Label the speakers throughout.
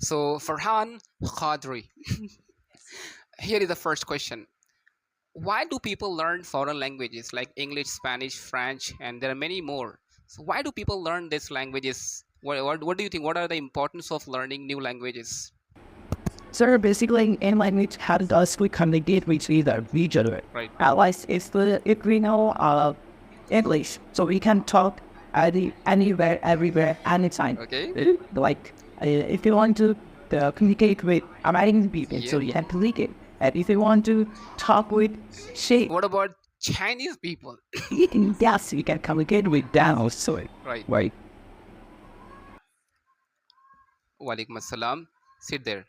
Speaker 1: So Farhan Qadri, here is the first question. Why do people learn foreign languages like English, Spanish, French, and there are many more? So why do people learn these languages? What do you think? What are the importance of learning new languages?
Speaker 2: So basically, in language helps us to communicate with each other.
Speaker 1: Right.
Speaker 2: At least if we know English, so we can talk anywhere, everywhere, anytime.
Speaker 1: Okay.
Speaker 2: Like if you want to communicate with American people, so
Speaker 1: Yeah.
Speaker 2: you can communicate. And if you want to talk with shape,
Speaker 1: What about Chinese people?
Speaker 2: yes, you can communicate with them also.
Speaker 1: Right.
Speaker 2: Right.
Speaker 1: Walaikum assalam. Sit there.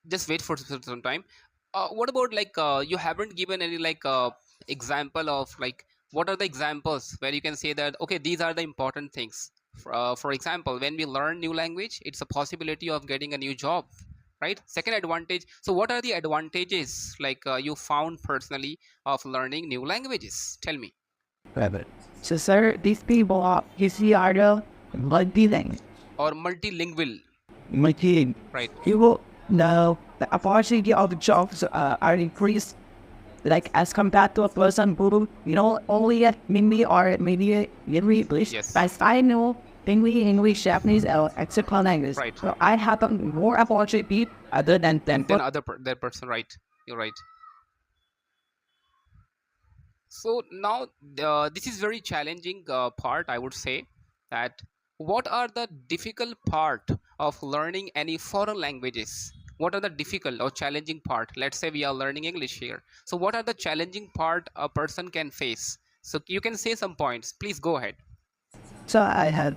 Speaker 1: Just wait for some time. What about like you haven't given any like example of like what are the examples where you can say that okay these are the important things. For example, when we learn new language, it's a possibility of getting a new job, right? Second advantage. So what are the advantages like you found personally of learning new languages? Tell me.
Speaker 2: Right. So sir, these people are usually are the multi-language.
Speaker 1: Or multilingual,
Speaker 2: Multi.
Speaker 1: right?
Speaker 2: You will know the opportunity of jobs are increased like as compared to a person who only mainly or maybe English.
Speaker 1: Yes.
Speaker 2: But I know English, Japanese, or except language.
Speaker 1: Right.
Speaker 2: So I have a more opportunity other than them.
Speaker 1: Then that person, right? You're right. So now this is very challenging part, I would say, that what are the difficult part of learning any foreign languages? What are the difficult or challenging part? Let's say we are learning English here. So what are the challenging part a person can face? So you can say some points. Please go ahead.
Speaker 2: So I had